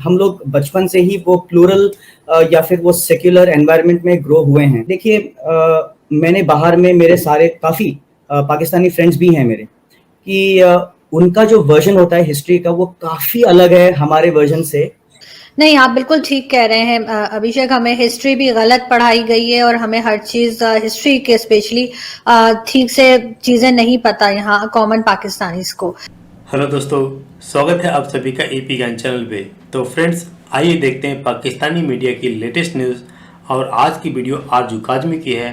हम लोग बचपन से ही वो प्लूरल या फिर वो सेक्युलर एनवायरनमेंट में ग्रो हुए हैं। देखिए, मैंने बाहर में मेरे सारे काफ़ी पाकिस्तानी फ्रेंड्स भी हैं मेरे, कि उनका जो वर्जन होता है हिस्ट्री का वो काफ़ी अलग है हमारे वर्जन से। नहीं, आप बिल्कुल ठीक कह रहे हैं अभिषेक। हमें हिस्ट्री भी गलत पढ़ाई गई है और हमें हर चीज हिस्ट्री के स्पेशली ठीक से चीजें नहीं पता यहाँ कॉमन पाकिस्तानीज को। हेलो दोस्तों, स्वागत है आप सभी का एपी ज्ञान चैनल पे। तो फ्रेंड्स, आइए देखते हैं पाकिस्तानी मीडिया की लेटेस्ट न्यूज़। और आज की वीडियो आरजू काजमी की है।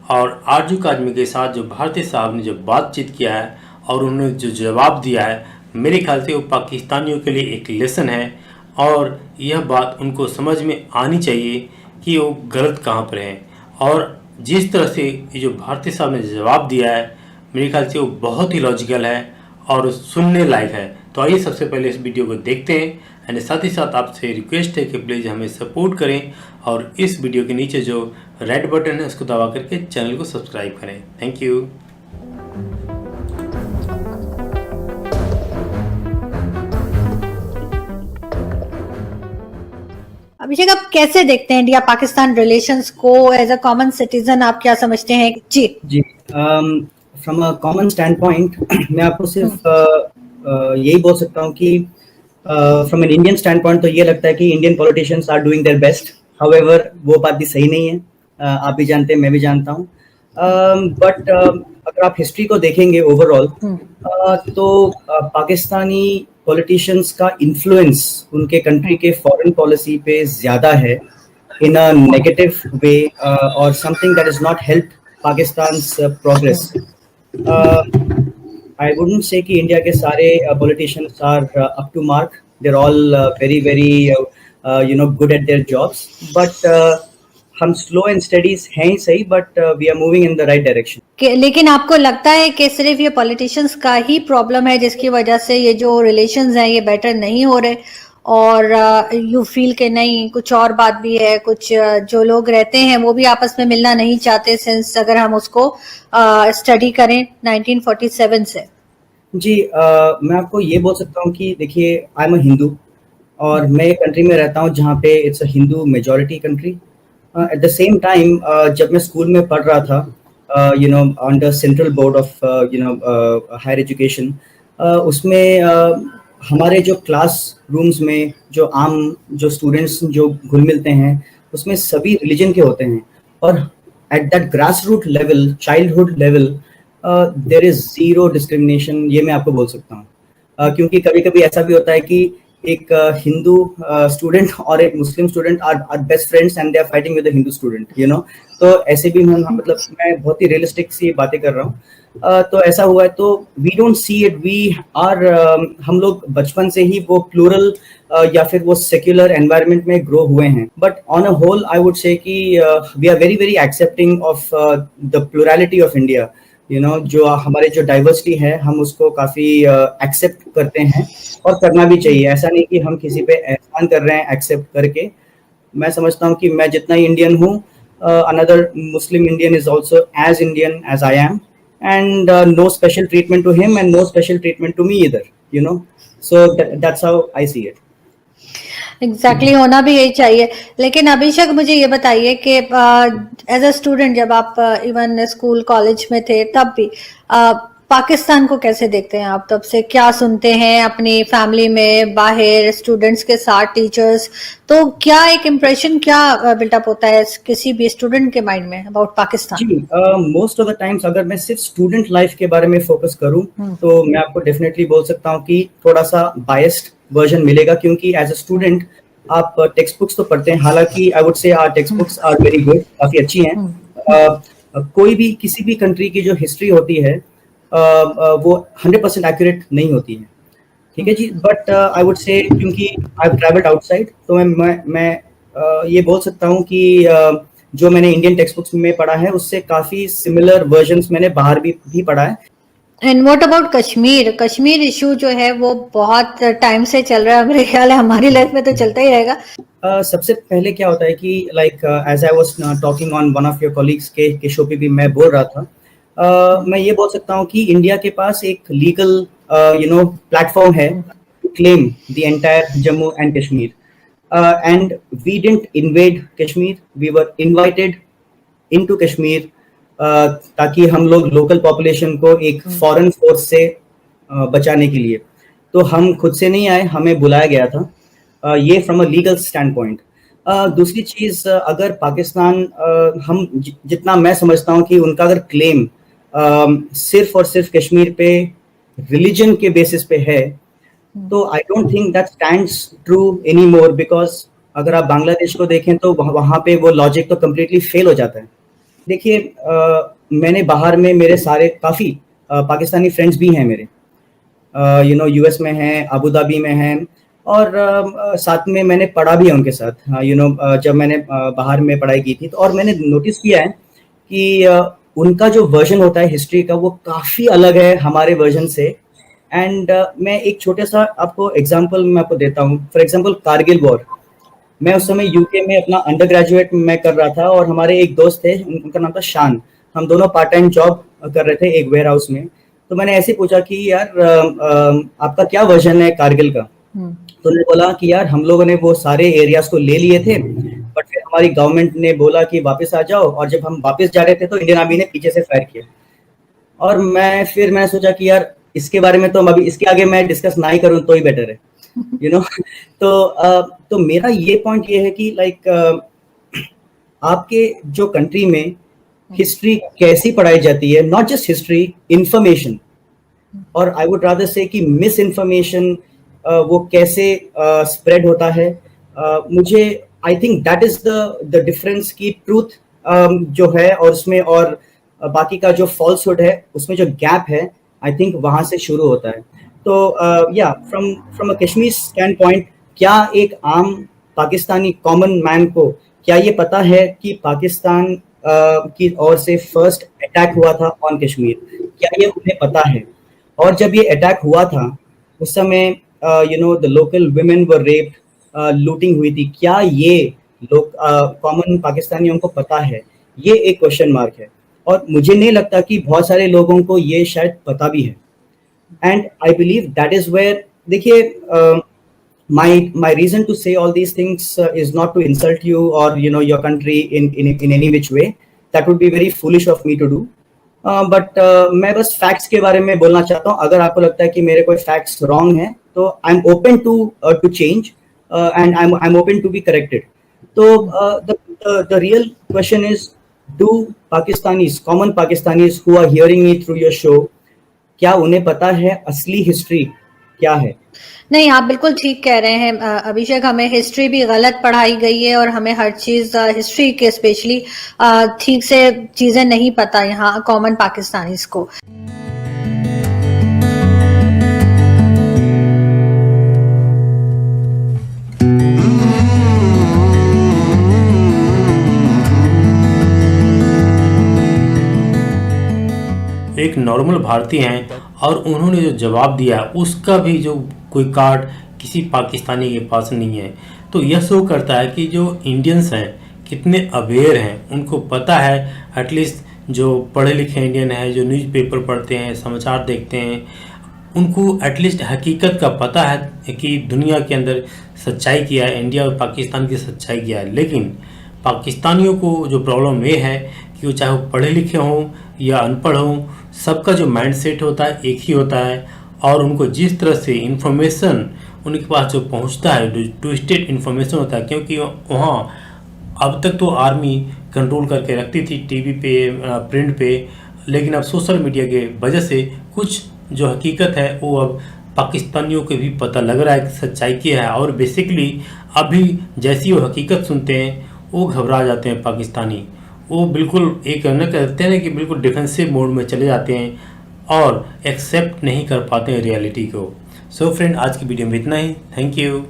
और आरजू काजमी के साथ जो भारती साहब ने जो बातचीत किया है और उन्होंने जो जवाब दिया है, मेरे ख्याल से वो पाकिस्तानियों के लिए एक लेसन है। और यह बात उनको समझ में आनी चाहिए कि वो गलत कहाँ पर हैं। और जिस तरह से ये जो भारती साहब ने जवाब दिया है, मेरे ख्याल से वो बहुत ही लॉजिकल है और सुनने लायक है। तो आइए सबसे पहले इस वीडियो को देखते हैं। एंड साथ ही साथ आपसे रिक्वेस्ट है कि प्लीज़ हमें सपोर्ट करें और इस वीडियो के नीचे जो रेड बटन है उसको दबा करके चैनल को सब्सक्राइब करें। Thank you. अभिषेक, आप कैसे देखते हैं इंडिया पाकिस्तान रिलेशंस को एज अ कॉमन सिटीजन? आप क्या समझते हैं? जी from a common standpoint मैं आपको सिर्फ यही बोल सकता हूँ कि from an Indian standpoint तो ये लगता है कि Indian politicians are doing their best. However वो बात भी सही नहीं है। आप भी जानते हैं, मैं भी जानता हूँ। बट अगर आप हिस्ट्री को देखेंगे ओवरऑल, तो पाकिस्तानी पॉलिटिशियंस का इन्फ्लुएंस उनके कंट्री के फॉरेन पॉलिसी पे ज़्यादा है in a negative way, or something that has not helped Pakistan's progress. I wouldn't say कि इंडिया के सारे politicians are up to mark. They're all very good at their jobs. But हम slow and steady हैं ही सही, but we are moving in the right direction. लेकिन आपको लगता है कि सिर्फ ये पॉलिटिशियंस का ही प्रॉब्लम है जिसकी वजह से ये जो रिलेशंस हैं ये बेटर नहीं हो रहे? और यू फील के नहीं, कुछ और बात भी है? कुछ जो लोग रहते हैं वो भी आपस में मिलना नहीं चाहते, सिंस अगर हम उसको स्टडी करें 1947 से। जी, मैं आपको ये बोल सकता हूँ कि देखिए, आई एम अ हिंदू और मैं एक कंट्री में रहता हूँ जहाँ पे it's a Hindu majority country. At the same time जब मैं स्कूल में पढ़ रहा था, under central board of higher education, उसमें हमारे जो क्लास रूम्स में जो स्टूडेंट्स जो घुल मिलते हैं उसमें सभी रिलीजन के होते हैं। और at that grass root level, childhood level, there is zero discrimination, ये मैं आपको बोल सकता हूँ। क्योंकि कभी कभी ऐसा भी होता है कि एक हिंदू स्टूडेंट और एक मुस्लिम student are best friends and they are fighting with the Hindu student. तो ऐसे भी मतलब मैं बहुत ही रियलिस्टिक सी बातें कर रहा हूँ। तो ऐसा हुआ है, तो we don't see it. We are हम लोग बचपन से ही वो प्लूरल या फिर वो सेक्युलर एनवायरनमेंट में ग्रो हुए हैं। But on a whole I would say कि we are very very accepting of the plurality of India. जो हमारे जो डाइवर्सिटी है हम उसको काफी एक्सेप्ट करते हैं और करना भी चाहिए। ऐसा नहीं कि हम किसी पे एहसान कर रहे हैं एक्सेप्ट करके। मैं समझता हूँ कि मैं जितना इंडियन हूँ, another Muslim Indian is also as Indian as I am, and no special treatment to him and no special treatment to me either. So that's how I see it. Exactly होना भी यही चाहिए। लेकिन अभिषेक, मुझे ये बताइए कि एज अ स्टूडेंट जब आप इवन स्कूल कॉलेज में थे तब भी पाकिस्तान को कैसे देखते हैं आप? तब से क्या सुनते हैं अपनी फैमिली में, बाहर स्टूडेंट्स के साथ, टीचर्स? तो क्या एक इम्प्रेशन क्या बिल्टअप होता है किसी भी स्टूडेंट के माइंड में अबाउट पाकिस्तान? जी, मोस्ट ऑफ द टाइम्स अगर मैं सिर्फ स्टूडेंट लाइफ के बारे में फोकस करूं तो मैं आपको डेफिनेटली बोल सकता हूं कि थोड़ा सा बायस्ड वर्जन मिलेगा। क्योंकि एज अ स्टूडेंट आप टेक्स्ट बुक्स तो पढ़ते हैं, हालांकि I would say our text books are very good, काफी अच्छी हैं। कोई भी किसी भी कंट्री की जो हिस्ट्री होती है वो 100% एक्यूरेट नहीं होती है, ठीक है जी। बट आई वुड से क्योंकि आई हैव ट्रैवल्ड आउटसाइड, तो मैं ये बोल सकता हूँ कि जो मैंने इंडियन टेक्स्ट बुक्स में पढ़ा है उससे काफी सिमिलर वर्जन्स मैंने बाहर भी पढ़ा है। And what about Kashmir? Kashmir issue जो है वो बहुत टाइम से चल रहा है, मेरे ख्याल है हमारी लाइफ में तो चलता ही रहेगा। सबसे पहले क्या होता है कि like as I was talking on one of your colleagues के शो पे भी मैं बोल रहा था, मैं ये बोल सकता हूँ कि इंडिया के पास एक लीगल प्लेटफॉर्म है to claim the entire Jammu and Kashmir. and we didn't invade Kashmir. We were invited into Kashmir ताकि हम लोग लोकल पॉपुलेशन को एक फॉरेन फोर्स से बचाने के लिए, तो हम खुद से नहीं आए, हमें बुलाया गया था। ये from a legal stand point. दूसरी चीज़, अगर पाकिस्तान हम जितना मैं समझता हूँ कि उनका अगर क्लेम सिर्फ और सिर्फ कश्मीर पे रिलीजन के बेसिस पे है, तो I don't think that stands true any more, because अगर आप बांग्लादेश को देखें तो वहाँ पे वो लॉजिक तो कम्प्लीटली फेल हो जाता है। देखिए, मैंने बाहर में मेरे सारे काफ़ी पाकिस्तानी फ्रेंड्स भी हैं मेरे, यूएस में हैं, अबू धाबी में हैं, और साथ में मैंने पढ़ा भी है उनके साथ। जब मैंने बाहर में पढ़ाई की थी तो, और मैंने नोटिस किया है कि उनका जो वर्जन होता है हिस्ट्री का वो काफ़ी अलग है हमारे वर्जन से। एंड मैं एक छोटे सा आपको एग्जांपल मैं आपको देता हूँ। फॉर एग्जांपल कारगिल वॉर, मैं उस समय यूके में अपना अंडर ग्रेजुएट मैं कर रहा था, और हमारे एक दोस्त थे, उनका नाम था शान। हम दोनों पार्ट टाइम जॉब कर रहे थे एक वेयर हाउस में। तो मैंने ऐसे पूछा कि यार आपका क्या वर्जन है कारगिल का? तो उन्होंने बोला कि यार हम लोगों ने वो सारे एरियाज को ले लिए थे, बट फिर हमारी गवर्नमेंट ने बोला कि वापस आ जाओ, और जब हम वापस जा रहे थे तो इंडियन आर्मी ने पीछे से फायर किया। और मैंने सोचा कि यार इसके बारे में तो अभी इसके आगे मैं डिस्कस ना ही करूं तो ही बेटर है, तो मेरा ये पॉइंट ये है कि लाइक आपके जो कंट्री में हिस्ट्री कैसी पढ़ाई जाती है, नॉट जस्ट हिस्ट्री, इंफॉर्मेशन, और आई वुड रादर से कि मिस इन्फॉर्मेशन वो कैसे स्प्रेड होता है। मुझे I think that is the difference की ट्रूथ जो है और उसमें, और बाकी का जो फॉल्सहुड है उसमें जो गैप है, आई थिंक वहां से शुरू होता है। तो या from a Kashmir stand point, क्या एक आम पाकिस्तानी कॉमन मैन को क्या ये पता है कि पाकिस्तान की ओर से फर्स्ट अटैक हुआ था ऑन कश्मीर? क्या ये उन्हें पता है? और जब ये अटैक हुआ था उस समय the local women were raped, looting हुई थी, क्या ये लोग कॉमन पाकिस्तानियों को पता है? ये एक क्वेश्चन मार्क है, और मुझे नहीं लगता कि बहुत सारे लोगों को ये शायद पता भी है। And I believe that is where, देखिए, my reason to say all these things is not to insult you or your country in any which way. That would be very foolish of me to do. But मैं बस facts के बारे में बोलना चाहता हूँ। अगर आपको लगता है कि मेरे कोई facts wrong हैं, तो I'm open to change and I'm open to be corrected. तो the real question is, do Pakistanis, common Pakistanis who are hearing me through your show, क्या उन्हें पता है असली हिस्ट्री क्या है? नहीं, आप बिल्कुल ठीक कह रहे हैं अभिषेक। हमें हिस्ट्री भी गलत पढ़ाई गई है और हमें हर चीज हिस्ट्री के स्पेशली ठीक से चीजें नहीं पता यहाँ कॉमन पाकिस्तानीज को। एक नॉर्मल भारतीय हैं और उन्होंने जो जवाब दिया उसका भी जो कोई कार्ड किसी पाकिस्तानी के पास नहीं है। तो यह शो करता है कि जो इंडियंस हैं कितने अवेयर हैं, उनको पता है, एटलीस्ट जो पढ़े लिखे इंडियन हैं, जो न्यूज़पेपर पढ़ते हैं, समाचार देखते हैं, उनको एटलीस्ट हकीकत का पता है कि दुनिया के अंदर सच्चाई क्या है, इंडिया और पाकिस्तान की सच्चाई क्या है। लेकिन पाकिस्तानियों को जो प्रॉब्लम ये है कि वो चाहे वो पढ़े लिखे हों या अनपढ़ हों, सबका जो माइंड सेट होता है एक ही होता है, और उनको जिस तरह से इन्फॉर्मेशन उनके पास जो पहुंचता है, ट्विस्टेड इन्फॉर्मेशन होता है, क्योंकि वहाँ अब तक तो आर्मी कंट्रोल करके रखती थी टीवी पे, प्रिंट पे, लेकिन अब सोशल मीडिया के वजह से कुछ जो हकीकत है वो अब पाकिस्तानियों को भी पता लग रहा है कि सच्चाई क्या है। और बेसिकली अभी जैसी वो हकीकत सुनते हैं वो घबरा जाते हैं पाकिस्तानी, वो बिल्कुल एक न कहते हैं कि बिल्कुल डिफेंसिव मोड में चले जाते हैं और एक्सेप्ट नहीं कर पाते हैं रियलिटी को। सो फ्रेंड, आज की वीडियो में इतना ही। Thank you.